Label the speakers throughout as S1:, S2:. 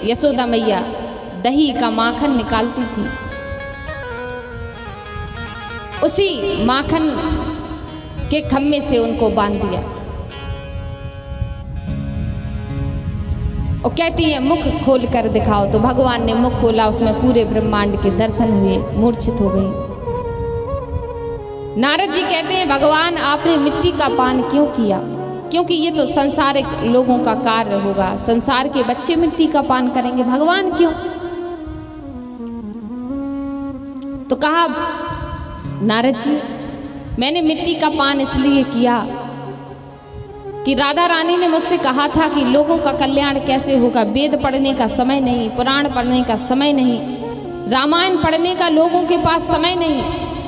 S1: यशोदा मैया दही का माखन निकालती थी, उसी माखन के खम्भे से उनको बांध दिया और कहती है मुख खोल कर दिखाओ। तो भगवान ने मुख खोला, उसमें पूरे ब्रह्मांड के दर्शन हुए, मूर्छित हो गई। नारद जी कहते हैं भगवान आपने मिट्टी का पान क्यों किया? क्योंकि ये तो संसारिक लोगों का कार्य होगा, संसार के बच्चे मिट्टी का पान करेंगे, भगवान क्यों? तो कहा नारद जी मैंने मिट्टी का पान इसलिए किया कि राधा रानी ने मुझसे कहा था कि लोगों का कल्याण कैसे होगा। वेद पढ़ने का समय नहीं, पुराण पढ़ने का समय नहीं, रामायण पढ़ने का लोगों के पास समय नहीं।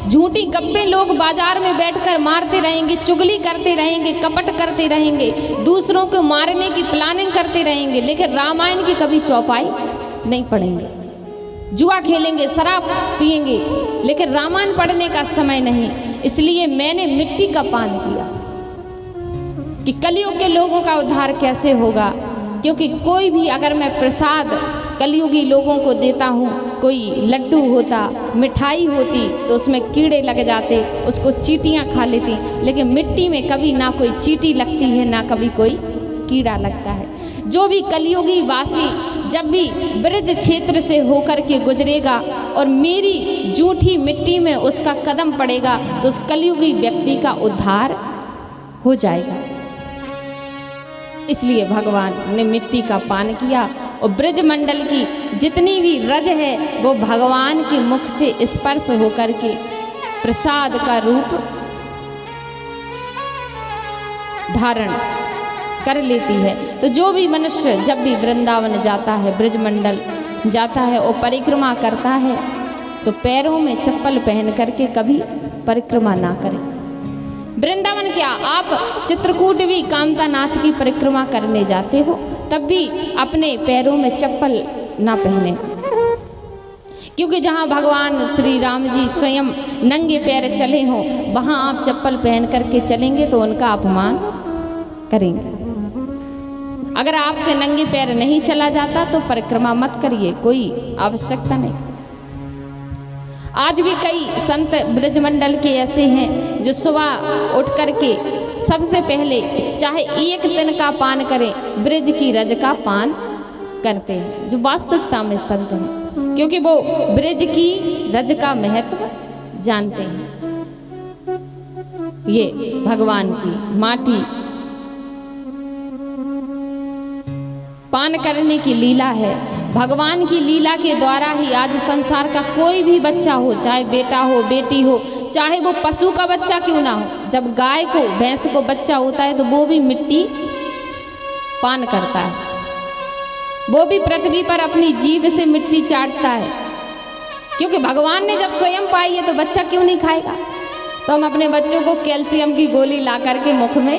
S1: झूठी गप्पे लोग बाजार में बैठकर मारते रहेंगे, चुगली करते रहेंगे, कपट करते रहेंगे, दूसरों को मारने की प्लानिंग करते रहेंगे, लेकिन रामायण की कभी चौपाई नहीं पढ़ेंगे। जुआ खेलेंगे, शराब पिएंगे, लेकिन रामायण पढ़ने का समय नहीं। इसलिए मैंने मिट्टी का पान किया कि कलयुग के लोगों का उद्धार कैसे होगा। क्योंकि कोई भी अगर मैं प्रसाद कलयुगी लोगों को देता हूँ, कोई लड्डू होता, मिठाई होती, तो उसमें कीड़े लग जाते, उसको चींटियाँ खा लेती, लेकिन मिट्टी में कभी ना कोई चींटी लगती है ना कभी कोई कीड़ा लगता है। जो भी कलयुगी वासी जब भी ब्रज क्षेत्र से होकर के गुजरेगा और मेरी जूठी मिट्टी में उसका कदम पड़ेगा तो उस कलयुगी व्यक्ति का उद्धार हो जाएगा। इसलिए भगवान ने मिट्टी का पान किया और ब्रज मंडल की जितनी भी रज है वो भगवान के मुख से स्पर्श होकर के प्रसाद का रूप धारण कर लेती है। तो जो भी मनुष्य जब भी वृंदावन जाता है, ब्रजमंडल जाता है और परिक्रमा करता है तो पैरों में चप्पल पहन करके कभी परिक्रमा ना करें। वृंदावन क्या, आप चित्रकूट भी कामतानाथ की परिक्रमा करने जाते हो तब भी अपने पैरों में चप्पल ना पहने, क्योंकि जहाँ भगवान श्री राम जी स्वयं नंगे पैर चले हों वहाँ आप चप्पल पहन करके चलेंगे तो उनका अपमान करेंगे। अगर आपसे नंगे पैर नहीं चला जाता तो परिक्रमा मत करिए, कोई आवश्यकता नहीं। आज भी कई संत ब्रजमंडल के ऐसे हैं जो सुबह उठ करके सबसे पहले चाहे एक दिन का पान करें, ब्रज की रज का पान करते हैं, जो वास्तविकता में संत हैं, क्योंकि वो ब्रज की रज का महत्व जानते हैं। ये भगवान की माटी पान करने की लीला है। भगवान की लीला के द्वारा ही आज संसार का कोई भी बच्चा हो, चाहे बेटा हो, बेटी हो, चाहे वो पशु का बच्चा क्यों ना हो, जब गाय को, भैंस को बच्चा होता है तो वो भी मिट्टी पान करता है, वो भी पृथ्वी पर अपनी जीभ से मिट्टी चाटता है। क्योंकि भगवान ने जब स्वयं पाई है तो बच्चा क्यों नहीं खाएगा। तो हम अपने बच्चों को कैल्शियम की गोली ला करके मुख में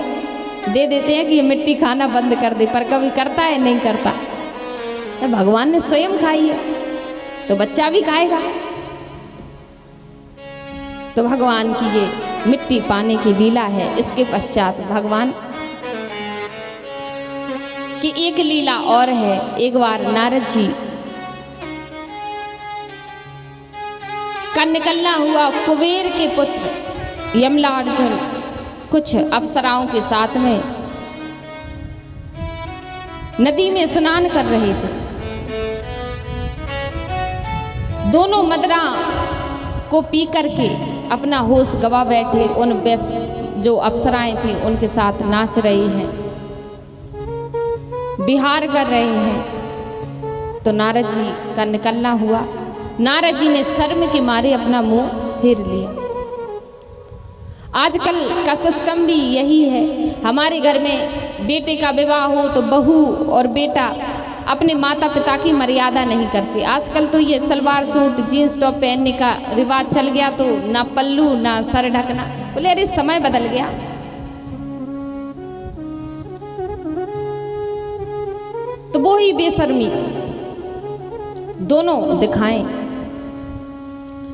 S1: दे देते हैं कि ये मिट्टी खाना बंद कर दे, पर कभी करता है? नहीं करता। तो भगवान ने स्वयं खाई है तो बच्चा भी खाएगा। तो भगवान की ये मिट्टी पाने की लीला है। इसके पश्चात भगवान की एक लीला और है। एक बार नारद जी का निकलना हुआ, कुबेर के पुत्र यमलार्जुन कुछ अप्सराओं के साथ में नदी में स्नान कर रहे थे। दोनों मदरा को पी करके अपना होश गवा बैठे। उन जो अप्सराएं थी उनके साथ नाच रहे हैं, विहार कर रहे हैं। तो नारद जी का निकलना हुआ। नारद जी ने शर्म के मारे अपना मुंह फेर लिया। आजकल का सिस्टम भी यही है। हमारे घर में बेटे का विवाह हो तो बहू और बेटा अपने माता पिता की मर्यादा नहीं करते। आजकल तो ये सलवार सूट जीन्स टॉप पहनने का रिवाज चल गया, तो ना पल्लू ना सर ढकना। बोले अरे समय बदल गया। तो वो ही बेशर्मी दोनों दिखाएं।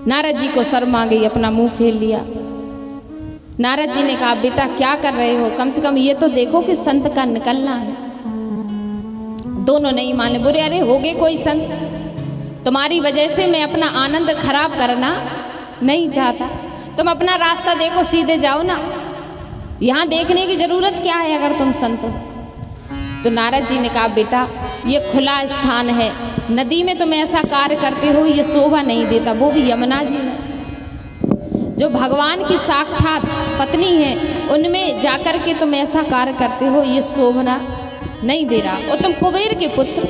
S1: नारद जी को शर्म आ गई, अपना मुंह फेर लिया। नारद जी ने कहा बेटा क्या कर रहे हो, कम से कम ये तो देखो कि संत का निकलना है। दोनों नहीं माने, बोले अरे होगे कोई संत, तुम्हारी वजह से मैं अपना आनंद खराब करना नहीं चाहता, तुम अपना रास्ता देखो, सीधे जाओ ना, यहाँ देखने की जरूरत क्या है अगर तुम संत हो। तो नारद जी ने कहा बेटा ये खुला स्थान है, नदी में तुम ऐसा कार्य करते हो ये शोभा नहीं देता, वो भी यमुना जी में जो भगवान की साक्षात पत्नी है उनमें जाकर के तुम ऐसा कार्य करते हो ये शोभना नहीं दे रहा। और तुम कुबेर के पुत्र,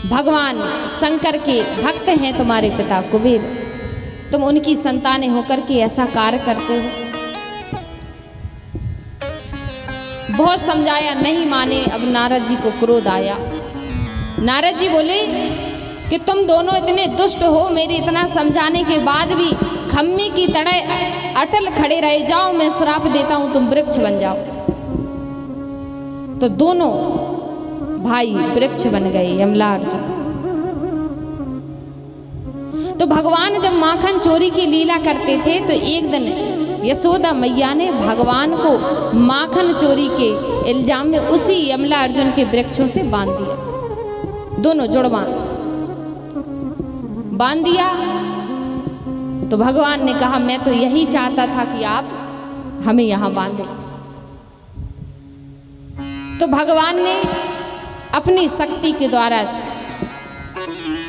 S1: भगवान शंकर के भक्त हैं तुम्हारे पिता कुबेर, तुम उनकी संतानें होकर के ऐसा कार्य करते हो। बहुत समझाया नहीं माने, अब नारद जी को क्रोध आया। नारद जी बोले कि तुम दोनों इतने दुष्ट हो, मेरे इतना समझाने के बाद भी खम्मी की तरह अटल खड़े रह जाओ, मैं श्राप देता हूं तुम वृक्ष बन जाओ। तो दोनों भाई वृक्ष बन गए यमला अर्जुन। तो भगवान जब माखन चोरी की लीला करते थे तो एक दिन यशोदा मैया ने भगवान को माखन चोरी के इल्जाम में उसी यमला अर्जुन के वृक्षों से बांध दिया, दोनों जुड़वा बांध दिया। तो भगवान ने कहा मैं तो यही चाहता था कि आप हमें यहां बांधे। तो भगवान ने अपनी शक्ति के द्वारा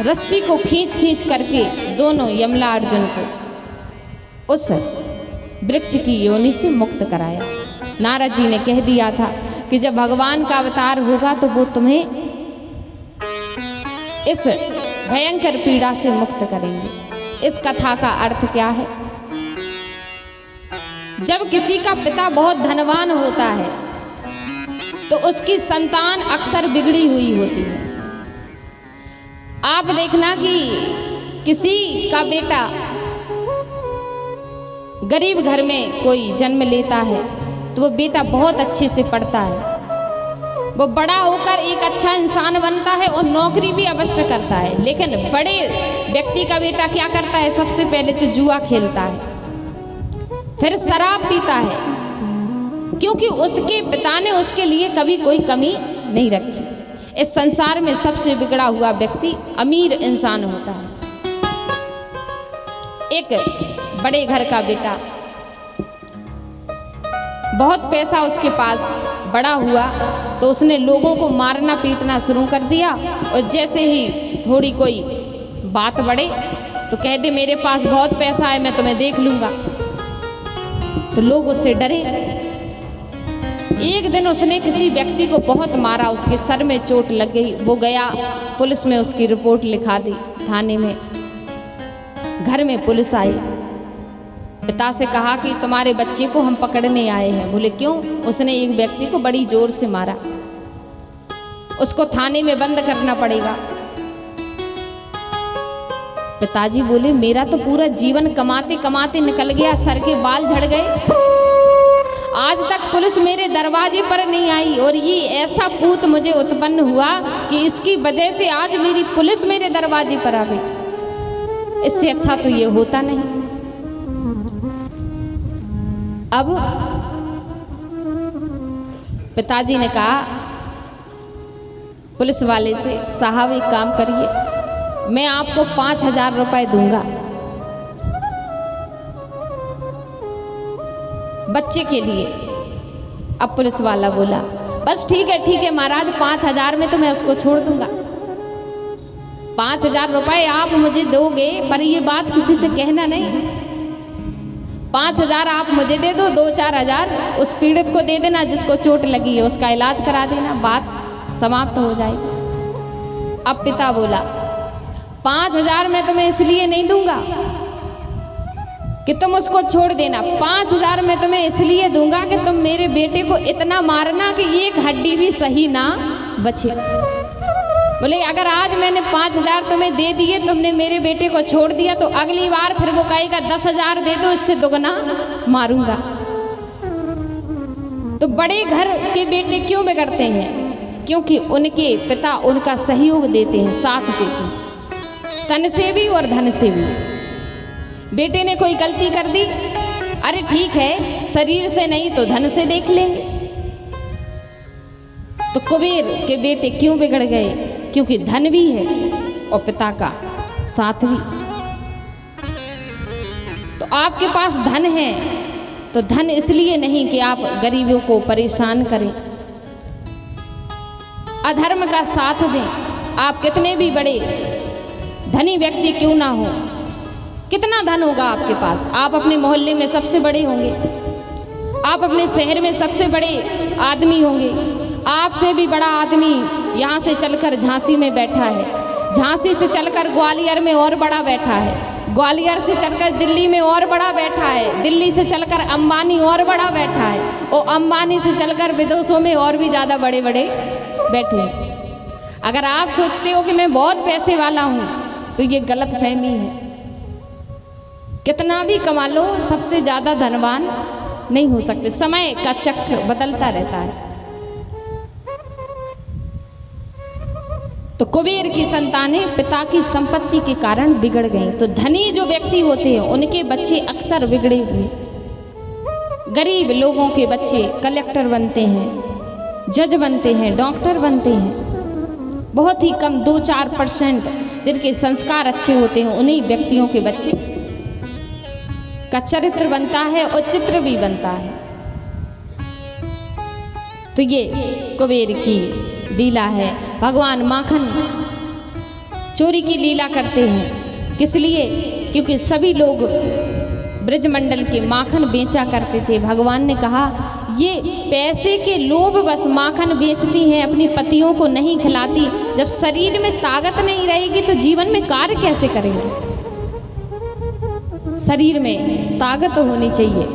S1: रस्सी को खींच खींच करके दोनों यमला अर्जुन को उस वृक्ष की योनि से मुक्त कराया। नारद जी ने कह दिया था कि जब भगवान का अवतार होगा तो वो तुम्हें इस भयंकर पीड़ा से मुक्त करेंगे। इस कथा का अर्थ क्या है? जब किसी का पिता बहुत धनवान होता है तो उसकी संतान अक्सर बिगड़ी हुई होती है। आप देखना कि किसी का बेटा गरीब घर में कोई जन्म लेता है तो वो बेटा बहुत अच्छे से पढ़ता है, वो बड़ा होकर एक अच्छा इंसान बनता है और नौकरी भी अवश्य करता है। लेकिन बड़े व्यक्ति का बेटा क्या करता है? सबसे पहले तो जुआ खेलता है, फिर शराब पीता है, क्योंकि उसके पिता ने उसके लिए कभी कोई कमी नहीं रखी। इस संसार में सबसे बिगड़ा हुआ व्यक्ति अमीर इंसान होता है। एक बड़े घर का बेटा, बहुत पैसा उसके पास, बड़ा हुआ तो उसने लोगों को मारना पीटना शुरू कर दिया, और जैसे ही थोड़ी कोई बात बढ़े तो कह दे मेरे पास बहुत पैसा है मैं तुम्हें देख लूंगा। तो लोग उससे डरे। एक दिन उसने किसी व्यक्ति को बहुत मारा, उसके सर में चोट लग गई। वो गया पुलिस में उसकी रिपोर्ट लिखा दी थाने में। घर में पुलिस आई, पिता से कहा कि तुम्हारे बच्चे को हम पकड़ने आए हैं। बोले क्यों? उसने एक व्यक्ति को बड़ी जोर से मारा, उसको थाने में बंद करना पड़ेगा। पिताजी बोले मेरा तो पूरा जीवन कमाते कमाते निकल गया, सर के बाल झड़ गए, आज तक पुलिस मेरे दरवाजे पर नहीं आई, और ये ऐसा पूत मुझे उत्पन्न हुआ कि इसकी वजह से आज मेरी पुलिस मेरे दरवाजे पर आ गई। इससे अच्छा तो ये होता नहीं। अब पिताजी ने कहा पुलिस वाले से, साहब एक काम करिए, मैं आपको 5,000 रुपए दूंगा बच्चे के लिए। अब पुलिस वाला बोला बस ठीक है महाराज, 5,000 में तो मैं उसको छोड़ दूंगा। 5,000 रुपए आप मुझे दोगे, पर ये बात किसी से कहना नहीं। 5,000 आप मुझे दे दो, 2-4 हज़ार उस पीड़ित को दे देना जिसको चोट लगी है, उसका इलाज करा देना, बात समाप्त हो जाएगी। अब पिता बोला 5,000 मैं तुम्हें इसलिए नहीं दूंगा कि तुम उसको छोड़ देना, 5,000 मैं तुम्हें इसलिए दूंगा कि तुम मेरे बेटे को इतना मारना कि एक हड्डी भी सही ना बचे। बोले अगर आज मैंने 5,000 तुम्हें दे दिए, तुमने मेरे बेटे को छोड़ दिया, तो अगली बार फिर वो कहेगा 10,000 दे दो, इससे दुगना मारूंगा। तो बड़े घर के बेटे क्यों बिगड़ते हैं? क्योंकि उनके पिता उनका सहयोग देते हैं, साथ देते हैं, तन से भी और धन से भी। बेटे ने कोई गलती कर दी, अरे ठीक है शरीर से नहीं तो धन से देख लेंगे। तो कुबेर के बेटे क्यों बिगड़ गए? क्योंकि धन भी है और पिता का साथ भी। तो आपके पास धन है तो धन इसलिए नहीं कि आप गरीबों को परेशान करें, अधर्म का साथ दें। आप कितने भी बड़े धनी व्यक्ति क्यों ना हो, कितना धन होगा आपके पास, आप अपने मोहल्ले में सबसे बड़े होंगे, आप अपने शहर में सबसे बड़े आदमी होंगे। आपसे भी बड़ा आदमी यहाँ से चलकर झांसी में बैठा है, झांसी से चलकर ग्वालियर में और बड़ा बैठा है, ग्वालियर से चलकर दिल्ली में और बड़ा बैठा है, दिल्ली से चलकर अंबानी और बड़ा बैठा है, और अंबानी से चलकर विदेशों में और भी ज़्यादा बड़े बड़े बैठे हैं। अगर आप सोचते हो कि मैं बहुत पैसे वाला हूँ तो ये गलत फहमी है। कितना भी कमा लो सबसे ज़्यादा धनवान नहीं हो सकते। समय का चक्र बदलता रहता है। तो कुबेर की संतानें पिता की संपत्ति के कारण बिगड़ गईं। तो धनी जो व्यक्ति होते हैं उनके बच्चे अक्सर बिगड़े हुए, गरीब लोगों के बच्चे कलेक्टर बनते हैं, जज बनते हैं, डॉक्टर बनते हैं। बहुत ही कम 2-4% जिनके संस्कार अच्छे होते हैं उन्हीं व्यक्तियों के बच्चे का चरित्र बनता है और चित्र भी बनता है। तो ये कुबेर की लीला है। भगवान माखन चोरी की लीला करते हैं, किस लिए? क्योंकि सभी लोग ब्रजमंडल के माखन बेचा करते थे। भगवान ने कहा ये पैसे के लोभ बस माखन बेचती हैं, अपनी पतियों को नहीं खिलाती। जब शरीर में ताकत नहीं रहेगी तो जीवन में कार्य कैसे करेंगे? शरीर में ताकत होनी चाहिए,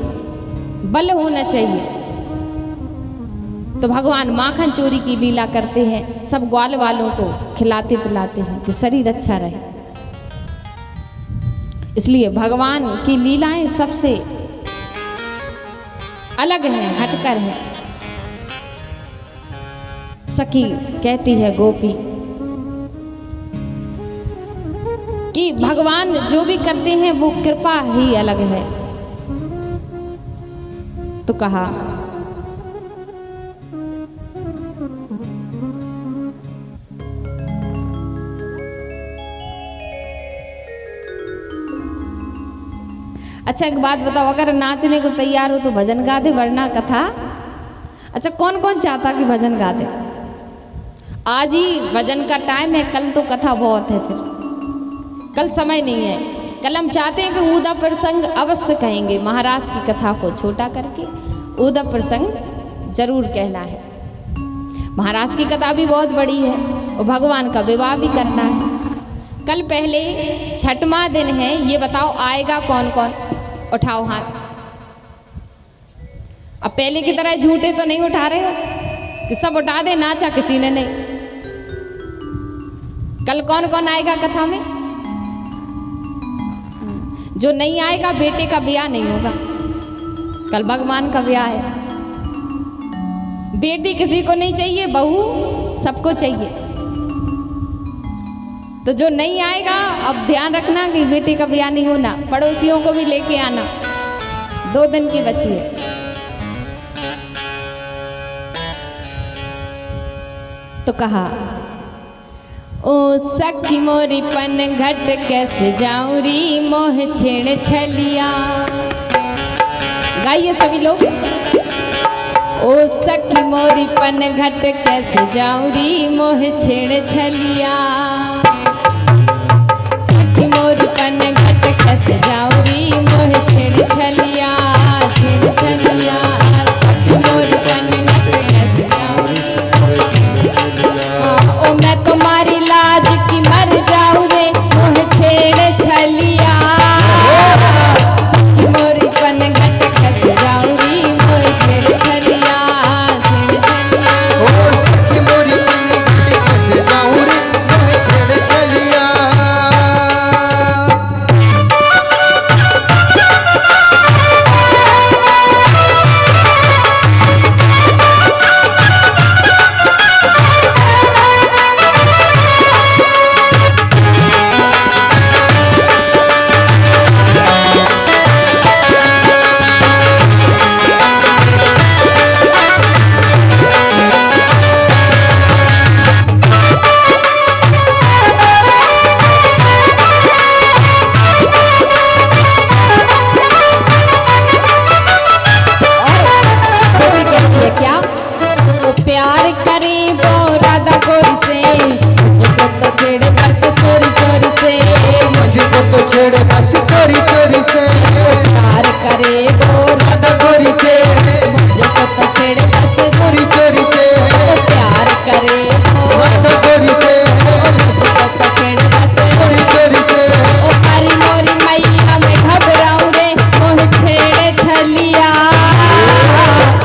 S1: बल होना चाहिए। तो भगवान माखन चोरी की लीला करते हैं, सब ग्वाल वालों को खिलाते पिलाते हैं कि शरीर अच्छा रहे। इसलिए भगवान की लीलाएं सबसे अलग हैं, हटकर हैं। सखी कहती है गोपी कि भगवान जो भी करते हैं वो कृपा ही अलग है। तो कहा अच्छा एक बात बताओ, अगर नाचने को तैयार हो तो भजन गा दे, वरना कथा। अच्छा कौन कौन चाहता कि भजन गा दे? आज ही भजन का टाइम है, कल तो कथा बहुत है, फिर कल समय नहीं है। कल हम चाहते हैं कि ऊदा प्रसंग अवश्य कहेंगे, महाराज की कथा को छोटा करके ऊदा प्रसंग जरूर कहना है। महाराज की कथा भी बहुत बड़ी है और भगवान का विवाह भी करना है। कल पहले छठवां दिन है, ये बताओ आएगा कौन कौन? उठाओ हाथ। अब पहले की तरह झूठे तो नहीं उठा रहे हो कि सब उठा दे, नाचा किसी ने नहीं। कल कौन कौन आएगा कथा में? जो नहीं आएगा बेटे का ब्याह नहीं होगा, कल भगवान का ब्याह है। बेटी किसी को नहीं चाहिए, बहू सबको चाहिए। तो जो नहीं आएगा अब ध्यान रखना कि बेटे का ब्याह नहीं होना, पड़ोसियों को भी लेके आना। 2 दिन की बची है। तो कहा ओ सखी मोरी पन घट कैसे जाऊं री मोह छेड़ छलिया। गाइए सभी लोग। ओ सखी मोरी पन घट कैसे जाऊं री मोह छेड़ छलिया। सखी मोरी पन घट कैसे जाऊं री मोह छेड़ छलिया, छेड़ छलिया। सखी मोरी पन घट कैसे जाऊं री मोह छेड़ छलिया। ओ मैं तुम्हारी लाज की मर जाऊं रे मोह छेड़ छलिया। सखी मोरी पन घट कैसे जाऊं री मोह छेड़ छलिया, छेड़ छलिया।
S2: ओ सखी मोरी पन घट कैसे जाऊं रे मोह छेड़ छलिया।
S1: छेड़े बस चोरी चोरी से,
S2: मुझको तो छेड़े बस चोरी चोरी से,
S1: प्यार करे वो
S2: राधा गोरी से,
S1: मुझको तो छेड़े बस
S2: चोरी चोरी से,
S1: प्यार करे वो
S2: राधा गोरी से,
S1: मुझको तो छेड़े बस
S2: चोरी चोरी से।
S1: ओ हरी मोरी मैया मैं घबराऊं रे मोह छेड़े छलिया,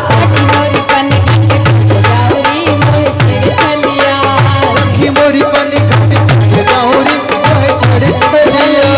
S1: सखी मोरी पन घट के जाऊरी मोह छेड़े छलिया,
S2: सखी मोरी पानी घट के गौरी मोहे छेड़े छलिया।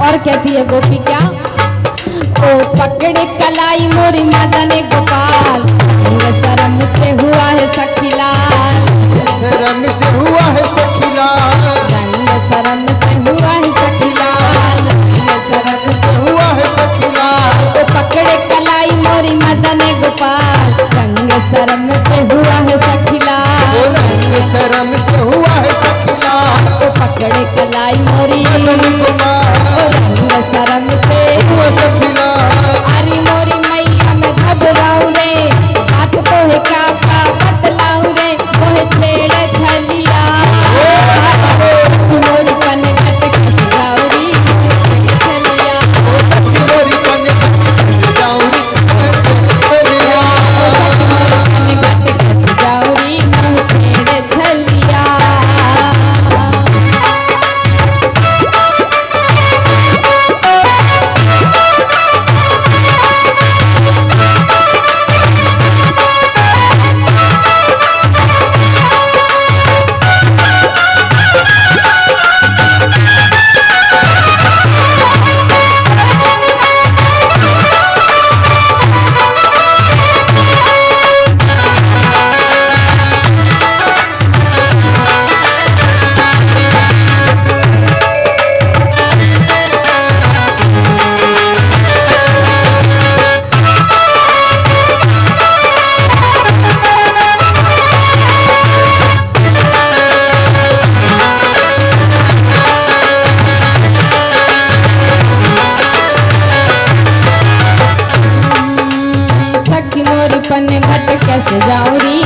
S1: और कहती है गोपी क्या, ओ पकड़े कलाई मोरी मदन गोपाल, रंग शर्म से हुआ है सखी लाल,
S2: शर्म से हुआ है सखी लाल,
S1: रंग शर्म से हुआ है सखी लाल, रंग शर्म से
S2: हुआ है सखी लाल।
S1: ओ पकड़े कलाई मोरी मदन गोपाल, रंग शर्म से हुआ है सखी लाल,
S2: रंग शर्म से हुआ है सखी लाल।
S1: ओ पकड़े कलाई मोरी
S2: मदन गोपाल
S1: ओ रंग शर्म से
S2: हुआ सखी लाल।
S1: अरे मोरी मैया मैं घबराऊं रे, बात तो है काका बतलाऊं रे मोह छेड़े छलिया, मोरी पन घट के जाऊरी मोह छेड़े छलिया,
S2: सखी मोरी पानी घट के गौरी मोहे छेड़े छलिया।
S1: पन घट के जाऊरी मोह छेड़े छलिया। सखी मोरी पन घट कैसे जाऊरी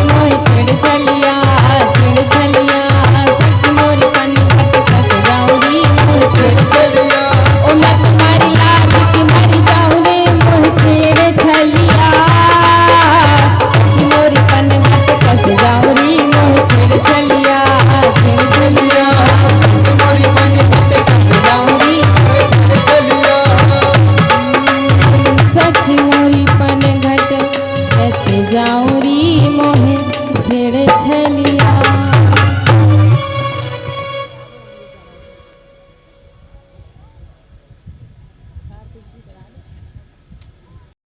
S1: मोह छेड़ छलिया,
S2: सखी मोरी पानी घट के गौरी मोहे छेड़े छलिया।
S1: ओ मैं तुम्हारी लाज की मर जाऊं रे मोह छेड़ छलिया, सखी मोरी पन घट कैसे जाऊरी मोह छेड़ छलिया,
S2: सखी मोरी पानी घट के गौरी मोहे छेड़े छलिया।
S1: सखी मोरी पन घट कैसे जाऊरी मोह छेड़ छलिया,
S2: सखी मोरी पानी घट के गौरी मोहे छेड़े छलिया।
S1: सखी